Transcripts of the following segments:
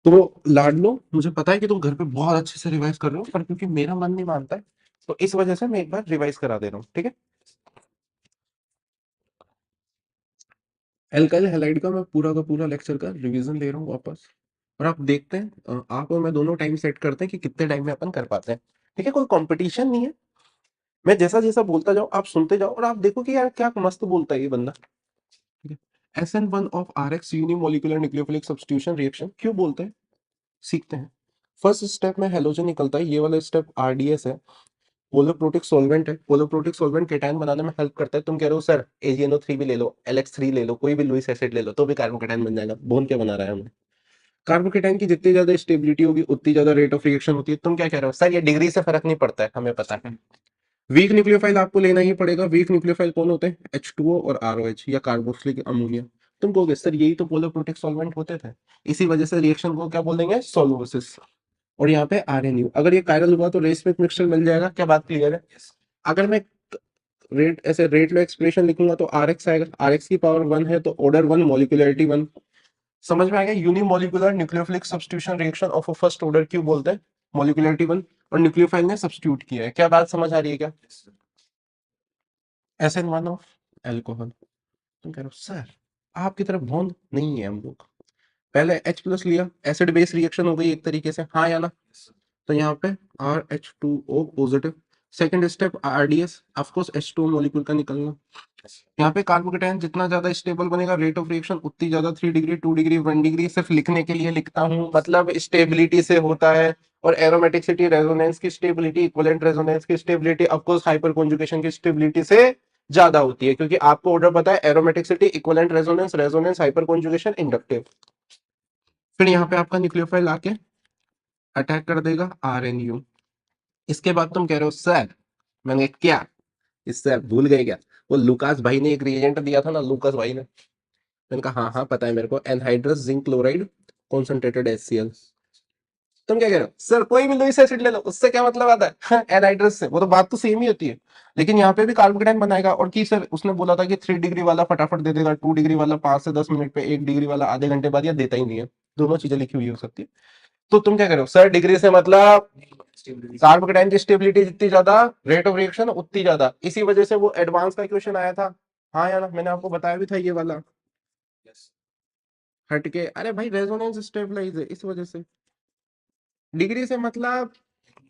तो लाडलो, मुझे पता है कि तुम घर पे बहुत अच्छे से रिवाइज कर रहे हो, पर क्योंकि मेरा मन नहीं मानता है, तो इस वजह से मैं एक बार रिवाइज करा दे रहा हूँ, ठीक है। एल्काइल हैलाइड का मैं पूरा का पूरा लेक्चर का रिवीजन ले रहा हूँ वापस। और आप देखते हैं, आप और मैं दोनों टाइम सेट करते हैं कि कितने टाइम में अपन कर पाते हैं। ठीक है, कोई कंपटीशन नहीं है। मैं जैसा जैसा बोलता जाऊँ, आप सुनते जाओ, और आप देखो कि यार क्या मस्त बोलता है ये बंदा। ठीक है, SN1 of RX unimolecular nucleophilic substitution reaction क्यों बोलते हैं, सीखते हैं। फर्स्ट स्टेप में हेलोजन निकलता है, ये वाला स्टेप RDS है। पोलोप्रोटिक सॉल्वेंट है, पोलोप्रोटिक सॉल्वेंट केटायन बनाने में हेल्प करता है। तुम कह रहे हो सर AgNO3 भी ले लो, LX3 ले लो, कोई भी लुईस एसिड ले लो, तो भी कार्बोकेटायन बन जाएगा। बोन क्या बना रहा है हमें। कार्बोकेटायन की जितनी ज्यादा स्टेबिलिटी होगी उतनी ज्यादा रेट ऑफ रिएक्शन होती है। तुम क्या कह रहे हो सर, ये डिग्री से फर्क नहीं पड़ता है, हमें पता है। वीक न्यूक्लियोफाइल आपको लेना ही पड़ेगा। वीक न्यूक्लियोफाइल कौन होते हैं, H2O और ROH या कार्बोक्सिलिक अमोनिया। तुम कहोगे सर यही तो पोलोप्रोटिक सॉल्वेंट होते थे, इसी वजह से रिएक्शन को क्या बोल देंगे, सोलोसिस। और यहाँ पे RNU, अगर ये कायरल हुआ तो रेस में मिक्सचर मिल जाएगा। क्या बात क्लियर है। अगर मैं रेट ऐसे रेट लो एक्सप्रेशन लिखूंगा तो RX आएगा, RX की पावर 1 है तो ऑर्डर 1 मॉलिक्यूलरिटी 1। समझ में आ गया। Unimolecular nucleophilic substitution reaction of a first order क्यों बोलते हैं, मॉलिक्यूलरिटी 1। और न्यूक्लियोफाइल ने सब्स्टिट्यूट किया है। क्या बात समझ आ रही है क्या। SN1 of alcohol. तुम कह रहे हो सर आपकी तरफ बॉन्ड नहीं है हम लोग। पहले H+ लिया, एसिड बेस रिएक्शन हो गई एक तरीके से, हाँ या ना। तो यहाँ पे RH2O positive. Second step RDS, of course H2O molecule का निकलना। यहाँ पे कार्बोकेटायन जितना ज्यादा स्टेबल बनेगा, रेट ऑफ रिएक्शन उतनी ज्यादा। 3 डिग्री 2 डिग्री 1 डिग्री सिर्फ लिखने के लिए लिखता हूँ, मतलब स्टेबिलिटी से होता है। और एरोमेटिसिटी रेजोनेंस की स्टेबिलिटी, इक्विवेलेंट रेजोनेंस की stability of course hyper conjugation की स्टेबिलिटी से ज्यादा होती है, क्योंकि आपको ऑर्डर पता है, aromaticity, equivalent resonance, resonance, hyper conjugation, inductive. फिर यहाँ पे आपका न्यूक्लियोफाइल आके अटैक कर देगा RNU। इसके बाद तुम कह रहे हो सर, मैंने क्या, इससे आप भूल गए क्या, वो लुकास भाई ने एक रिएजेंट दिया था ना, लुकास भाई ने। मैंने कहा हाँ हाँ पता है मेरे को, anhydrous zinc chloride concentrated HCl। तुम क्या कह रहे हो सर, कोई भी लुईस एसिड ले लो, उससे क्या मतलब आता है एनहाइड्रस से, वो तो बात तो सेम ही होती है। लेकिन यहाँ पे भी कार्बोकेटाइन बनाएगा। और की सर उसने बोला था कि 3 डिग्री वाला फटाफट दे देगा, 2 डिग्री वाला 5 से 10 मिनट पे, 1 डिग्री वाला आधे घंटे बाद, या देता ही नहीं है। दोनों चीजें लिखी हुई हो सकती है। तो तुम क्या कह रहे हो सर, डिग्री से मतलब कार्बोकेटाइन की स्टेबिलिटी जितनी ज्यादा, रेट ऑफ रिएक्शन उतनी ज्यादा, इसी वजह से वो एडवांस का क्वेश्चन आया था। हाँ यार, मैंने आपको बताया भी था ये वाला। हटके, अरे भाई रेजोनेंस स्टेबलाइज है इस वजह से। डिग्री से मतलब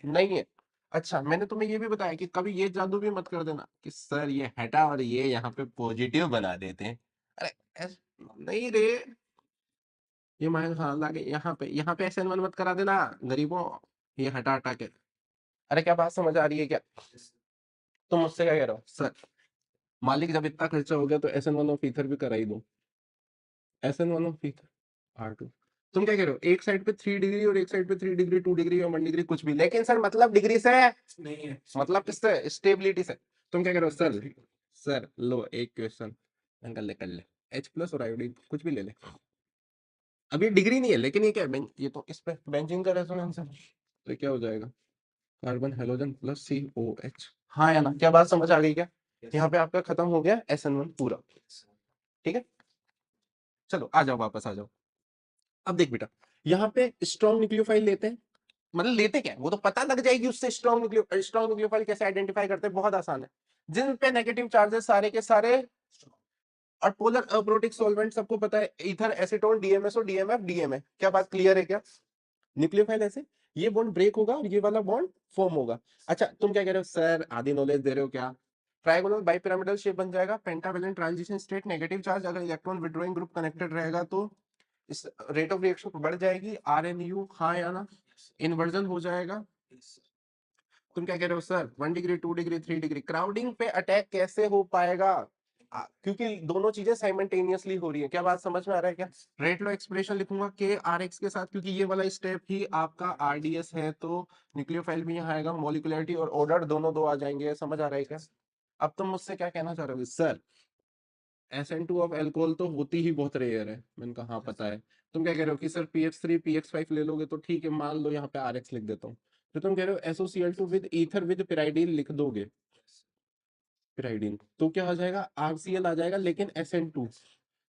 नहीं है। अच्छा, मैंने तुम्हें ये भी बताया कि कभी ये जादू भी मत कर देना कि सर ये हटा और ये यहाँ पे पॉजिटिव बना देते हैं। अरे नहीं रे, ये मैं हाँ लागे यहाँ पे SN1 मत करा देना गरीबों, ये हटा हटा के। अरे क्या बात समझ आ रही है क्या। तुम मुझसे क्या कह रहे हो सर, मालिक जब इतना खर्चा हो गया तो SN1 ऑफ ईथर भी करा ही दो। SN1 of ether R2। तुम क्या कह रहे हो, एक साइड पे 3 डिग्री और एक साइड पे 3 डिग्री 2 डिग्री या 1 डिग्री कुछ भी, लेकिन सर मतलब डिग्री से नहीं है, मतलब किससे, स्टेबिलिटी से। तुम क्या कह रहे हो सर, सर लो एक क्वेश्चन, कर ले H+ और आयोडीन कुछ भी ले ले। अब ये डिग्री नहीं है, लेकिन ये क्या है, ये तो इस पे बेंजीन का रेजोनेंस है, तो क्या हो जाएगा, कार्बन हेलोजन प्लस COH। हाँ या ना, क्या बात समझ आ गई क्या। यहाँ पे आपका खत्म हो गया SN1 पूरा। ठीक है, चलो आ जाओ वापस आ जाओ। अब देख बेटा, यहाँ पे स्ट्रॉन्ग न्यूक्लियोफाइल लेते हैं, मतलब लेते क्या है वो तो पता लग जाएगी उससे। स्ट्रॉन्ग न्यूक्लियोफाइल कैसे आइडेंटिफाई करते हैं, बहुत आसान है। जिन पे नेगेटिव चार्जेस सारे के सारे, और पोलर अप्रोटिक सॉल्वेंट सबको पता है, ether, acetone, DMSO, DMF, DMA। क्या बात क्लियर है क्या। न्यूक्लियोफाइल ऐसे, ये बॉन्ड ब्रेक होगा और ये वाला बॉन्ड फॉर्म होगा। अच्छा, तुम क्या कह रहे हो सर, आधी नॉलेज दे रहे हो क्या। ट्राइगोनल बाइपिरामिडल शेप बन जाएगा, pentavalent transition state, negative charge, अगर इलेक्ट्रॉन विड्रॉइंग ग्रुप कनेक्टेड रहेगा तो इस रेट ऑफ रिएक्शन बढ़ जाएगी। RNU, हाँ या ना, इन्वर्जन हो जाएगा। तुम क्या कह रहे हो sir, 1 degree 2 degree 3 degree, crowding पे अटैक कैसे हो पाएगा, क्योंकि दोनों चीजें साइमल्टेनियसली हो रही है। क्या बात समझ में आ रहा है क्या। रेट लो एक्सप्रेशन लिखूंगा KRX के साथ, क्योंकि ये वाला स्टेप ही आपका RDS है, तो न्यूक्लियोफाइल भी यहाँ आएगा, मॉलिक्यूलरिटी और ऑर्डर दोनों दो आ जाएंगे। समझ आ रहा है क्या। अब तुम मुझसे क्या कहना चाह रहे हो सर, SN2 ऑफ एल्कोहल तो होती ही बहुत रेयर है। मैंने कहा हाँ पता है। तुम क्या कह रहे हो कि सर PH3 PX5 ले लोगे तो ठीक है, मान लो यहाँ पे RX लिख देता हूँ। तो तुम कह रहे हो SOCl2 विद ईथर विद पिराइडिन लिख दोगे, पिराइडिन तो क्या आ जाएगा, RCl आ जाएगा, लेकिन SN2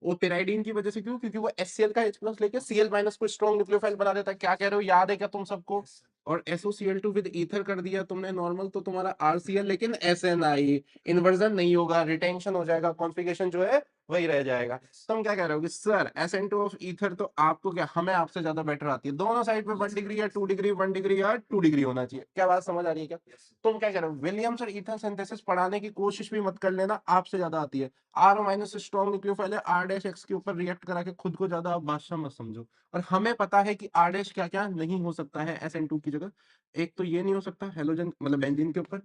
वो pyridine की वजह से, क्यों? क्योंकि वो HCl का H प्लस लेके Cl माइनस को स्ट्रॉन्ग न्यूक्लियोफाइल बना देता है। क्या कह रहे हो, याद है क्या तुम सबको? और SOCl2 विद ईथर कर दिया तुमने नॉर्मल, तो तुम्हारा RCl लेकिन SNI, इन्वर्जन नहीं होगा, रिटेंशन हो जाएगा, कॉन्फ़िगरेशन जो है वही रह जाएगा। तुम क्या कह रहे हो कि सर SN2 ऑफ ईथर तो आपको क्या, हमें आपसे ज्यादा बेटर आती है, दोनों साइड पे 1 डिग्री या 2 डिग्री, 1 डिग्री या 2 डिग्री होना चाहिए। क्या बात समझ आ रही है क्या? तुम क्या कह रहे हो, विलियम्स और ईथर सिंथेसिस पढ़ाने की कोशिश भी मत कर लेना, आपसे ज्यादा आती है। आर माइनस स्ट्रॉन्ग न्यूक्लियोफाइल है, R डैश एक्स के ऊपर रिएक्ट करा के खुद को ज्यादा आप बादशाह मत समझो। और हमें पता है कि R डैश क्या क्या नहीं हो सकता है SN2 की जगह। एक तो ये नहीं हो सकता हेलोजन मतलब बेंजीन के ऊपर,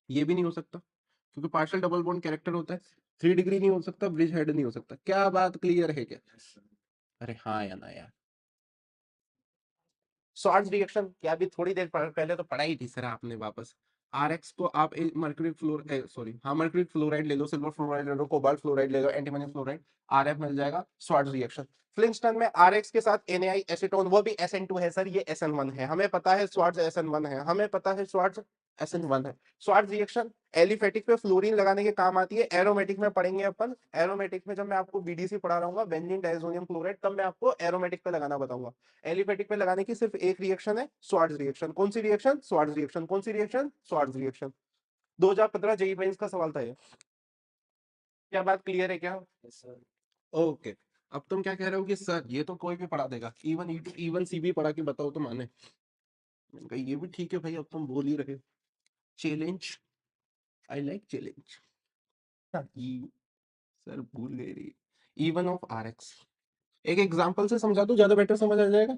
ये भी नहीं हो सकता क्योंकि पार्शियल डबल बॉन्ड कैरेक्टर होता है। 3 डिग्री नहीं हो सकता, ब्रिज हेड नहीं हो सकता। क्या बात क्लियर है क्या? अरे हाँ या ना यार। शॉर्ट्स रिएक्शन क्या अभी थोड़ी देर पहले तो पढ़ाई थी सर आपने वापस। RX को आप मर्क्यूरी फ्लोर सॉरी हाँ मर्क्यूरी फ्लोराइड ले लो, सिल्वर फ्लोराइड ले लो, कोबाल्ट फ्लोराइड ले लो, एंटीमनी फ्लोराइड, RF मिल जाएगा। शॉर्ट्स रिएक्शन फ्लिंटस्टन में RX के साथ NaI एसीटोन, वो भी SN2 है सर, ये SN1 है, हमें पता है स्वार्ट्स SN1 है, हमें पता है स्वार्ट्स SN1 है। स्वार्ट्स रिएक्शन एलिफेटिक पे फ्लोरीन लगाने के काम आती है, एरोमेटिक में पढ़ेंगे अपन। एरोमेटिक में जब मैं आपको BDC पढ़ा रहा हूँ बेंजीन डायजोनियम क्लोराइड, तब मैं आपको एरोमेटिक पे लगाना बताऊंगा। एलिफेटिक पे लगाने की सिर्फ एक रिएक्शन है, स्वार्ट्ज रिएक्शन। कौन सी रिएक्शन? Swarts reaction. कौन सी reaction? Swarts reaction. 2015 JEE mains का सवाल था ये। क्या बात क्लियर है क्या? ओके। अब तुम क्या कह रहे हो कि सर ये तो कोई भी पढ़ा देगा, E1 E2 E1 CB पढ़ा के बताओ तो माने। मैंने कहा ये भी ठीक है भाई, अब तुम बोल ही रहे। Challenge, I like challenge. Sir भूल गए रे। E1 ऑफ RX एक एग्जांपल से समझा दूं, ज्यादा बेटर समझ आ जाएगा।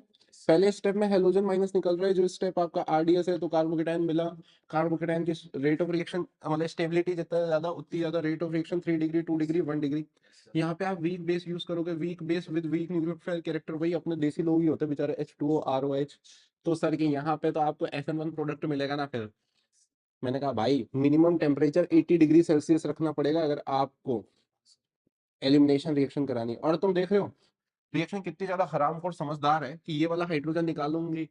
पहले स्टेप में हेलोजन माइनस निकल रहा है, जो स्टेप आपका RDS है तो कार्बोकेटाइन मिला। कार्बोकेटाइन की रेट ऑफ रिएक्शन मतलब स्टेबिलिटी जितना ज्यादा उतनी ज्यादा rate of reaction, 3 degree, 2 degree, 1 degree. यहाँ पे आप वीक बेस यूज करोगे, weak base with weak nucleophile character, वही अपने देसी लोग ही होते हैं बेचारे, H2O ROH। तो सर की यहाँ पे तो आपको SN1 प्रोडक्ट मिलेगा ना फिर। मैंने कहा भाई मिनिमम टेम्परेचर 80 डिग्री सेल्सियस रखना पड़ेगा अगर आपको एलिमिनेशन रिएक्शन करानी है। और तुम देख रहे हो रिएक्शन कितनी ज्यादा हरामखोर समझदार है कि ये वाला हाइड्रोजन निकालूंगी,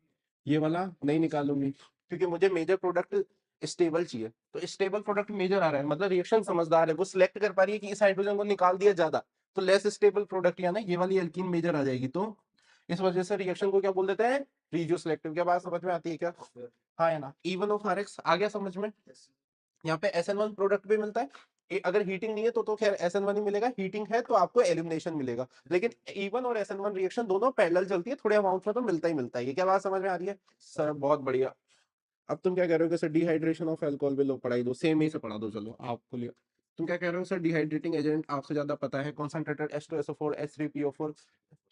ये वाला नहीं निकालूंगी, क्योंकि मुझे मेजर प्रोडक्ट स्टेबल चाहिए। तो स्टेबल प्रोडक्ट मेजर आ रहा है, मतलब रिएक्शन समझदार है, वो सिलेक्ट कर पा रही है कि इस हाइड्रोजन को निकाल दिया ज्यादा, तो लेस स्टेबल प्रोडक्ट या ना ये वाली एल्कीन मेजर आ जाएगी। तो इस वजह से रिएक्शन को क्या बोल देते हैं? Regio selective. क्या बात समझ में आती है क्या? हाँ या ना? E1 ऑफ RX आ गया समझ में? यहाँ पे SN1 प्रोडक्ट भी मिलता है। अगर हीटिंग नहीं है तो खैर SN1 ही मिलेगा, हीटिंग है तो आपको एलिमिनेशन मिलेगा। लेकिन E1 और SN1 रिएक्शन दोनों पैरेलल चलती है, थोड़े अमाउंट में तो मिलता ही मिलता है। ये क्या बात समझ में आ रही है सर? बहुत बढ़िया। अब तुम क्या कह रहे हो कि सर डिहाइड्रेशन ऑफ अल्कोहल भी लो पढ़ाई दो, सेम ही से पढ़ा दो, चलो आपको लिया। तुम क्या कह रहे हो सर डिहाइड्रेटिंग एजेंट आपसे ज्यादा पता है, कॉन्सेंट्रेटेड H2SO4 H3PO4,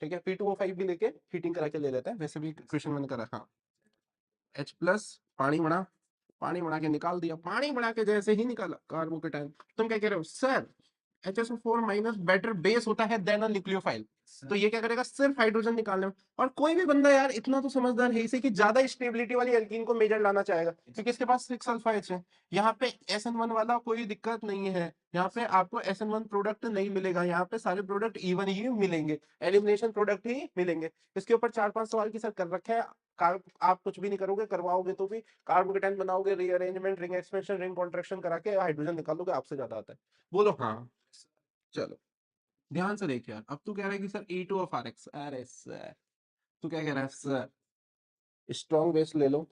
ठीक है, P2O5 भी लेके हीटिंग करा के ले लेते हैं, वैसे भी क्वेश्चन मैंने करा। हाँ H प्लस, पानी बना, पानी बना के निकाल दिया, पानी बना के जैसे ही निकाला कार्बोकेटाइन। तुम क्या कह रहे हो sir HSO4 minus better base होता है देन अ न्यूक्लियोफाइल, तो ये क्या करेगा सिर्फ हाइड्रोजन निकालने में। और कोई भी बंदा यार इतना तो समझदार है इसे कि ज्यादा स्टेबिलिटी वाली एल्कीन को मेजर लाना चाहेगा, क्योंकि इसके पास 6 अल्फा H है। यहाँ पे SN1 वाला कोई दिक्कत नहीं है, यहाँ पे आपको SN1 प्रोडक्ट नहीं मिलेगा, यहाँ पे सारे प्रोडक्ट E1 ही मिलेंगे, एलिमिनेशन प्रोडक्ट ही मिलेंगे। इसके ऊपर 4-5 सवाल की सर कर रखे हैं। आप कुछ भी नहीं करोगे, करवाओगे तो भी कार्बोकेटाइन बनाओगे, rearrangement, ring expansion, ring contraction करा के हाइड्रोजन निकालोगे, आपसे ज्यादा आता है। बोलो हाँ। चलो ध्यान से देख यार, अब तू कह रहा है कि सर E2 ऑफ RX, अरे सर तू क्या कह रहा है सर स्ट्रॉन्ग बेस ले लो।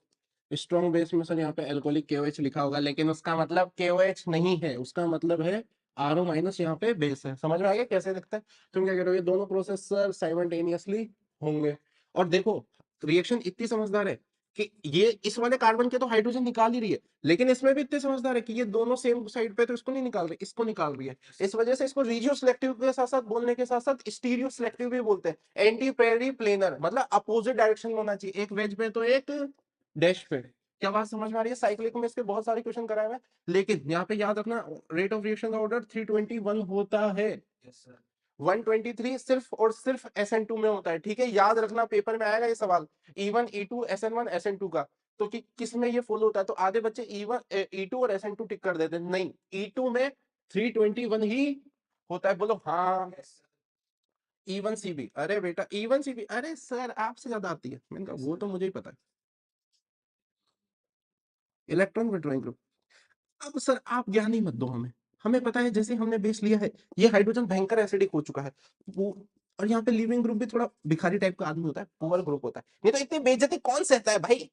स्ट्रॉन्ग बेस में सर यहाँ पे एल्कोहलिक KOH लिखा होगा, लेकिन उसका मतलब KOH नहीं है, उसका मतलब है RO माइनस यहाँ पे बेस है। समझ में आ गया कैसे दिखता है? तुम क्या कह रहे हो ये दोनों प्रोसेस सर साइमल्टेनियसली होंगे। और देखो रिएक्शन इतनी समझदार है कि ये इस वाले कार्बन के तो हाइड्रोजन निकाल ही रही है, लेकिन इसमें भी इतने समझदार है कि ये दोनों सेम साइड पे तो इसको नहीं निकाल रही, इसको निकाल रही है। इस वजह से इसको रीजियो सिलेक्टिव के साथ साथ बोलने के साथ साथ स्टीरियो सिलेक्टिव भी बोलते हैं। एंटी पेरी प्लेनर मतलब अपोजिट डायरेक्शन में होना चाहिए, एक वेज पे तो एक डैश पे। क्या बात समझ में आ रही है? साइक्लिक में इसके बहुत सारे क्वेश्चन कराए हुए हैं, लेकिन यहाँ पे याद रखना रेट ऑफ रिएक्शन का ऑर्डर 321 होता है। 123 सिर्फ और सिर्फ SN2 में होता है, ठीक है, याद रखना पेपर में आएगा ये सवाल। E1 E2 SN1 SN2 का तो कि किस में ये फॉलो होता है, तो आधे बच्चे E1 E2 और SN2 टिक कर देते हैं, नहीं E2 में 321 ही होता है। बोलो हाँ। E1 CB, अरे बेटा E1 CB, अरे सर आपसे ज्यादा आती है, मैंने कहा वो तो मुझे ही पता है। इलेक्ट्रॉन विड्रॉइंग ग्रुप, अब सर आप ज्ञान ही मत दो हमें, हमें पता है जैसे हमने बेस लिया है, ये हाइड्रोजन भयंकर एसिडिक हो चुका है वो, और यहाँ पे लिविंग ग्रुप भी थोड़ा भिखारी टाइप का आदमी होता है, पुअर ग्रुप होता है। नहीं तो इतनी बेइज्जती कौन सहता है भाई,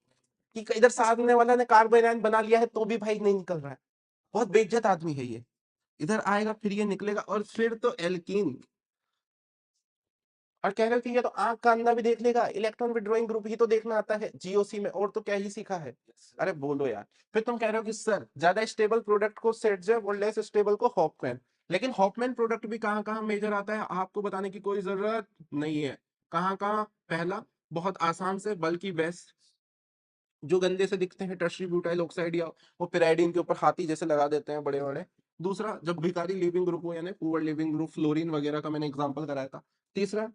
कि इधर सामने वाला ने कार्बन आयन बना लिया है तो भी भाई नहीं निकल रहा है। बहुत बेइज्जत आदमी है ये। इधर आएगा फिर ये निकलेगा, और फिर तो एल्कीन। और कह रहे हो कि ये तो आंख का अंधा भी देख लेगा, इलेक्ट्रॉन विड्रॉइंग ग्रुप ही तो देखना आता है जीओसी में, और तो क्या ही सीखा है। अरे बोलो यार। फिर तुम कह रहे हो कि सर ज्यादा स्टेबल प्रोडक्ट को सेट्जेव और लेस स्टेबल को हॉफमैन। लेकिन हॉफमैन प्रोडक्ट भी कहाँ कहाँ मेजर आता है आपको बताने की कोई जरूरत नहीं है। कहाँ कहाँ, पहला बहुत आसान से बल्कि बेस्ट, जो गंदे से दिखते हैं टर्शरी ब्यूटाइल ऑक्साइड, या वो पिराइडिन के ऊपर हाथी जैसे लगा देते हैं बड़े बड़े। दूसरा जब भिखारी लिविंग ग्रुप हो, यानी पुअर लिविंग ग्रुप, फ्लोरीन वगैरह का मैंने एग्जांपल कराया था। तीसरा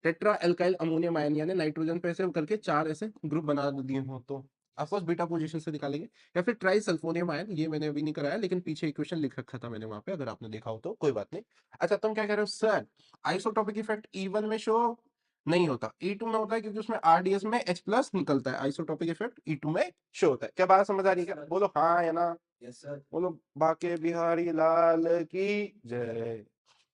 टेट्रा एल्काइल अमोनियम आयन, यानी नाइट्रोजन पे ऐसे करके 4 ऐसे ग्रुप बना दिए हो तो ऑफकोर्स बीटा पोजीशन से निकालेंगे। या फिर ट्राई सल्फोनियम आयन, ये मैंने अभी नहीं कराया लेकिन पीछे इक्वेशन लिख रखा था मैंने वहां पे, अगर आपने देखा हो तो कोई बात नहीं। अच्छा तुम क्या कह रहे हो सर, आइसोटोपिक इफेक्ट E1 में शो नहीं होता, E2 में होता है, क्योंकि उसमें RDS में H प्लस निकलता है, आइसोटोपिक इफेक्ट E2 में शो होता है। क्या बात समझ आ रही है क्या, बोलो हाँ या ना। Yes sir. बोलो बाके बिहारी लाल की जय।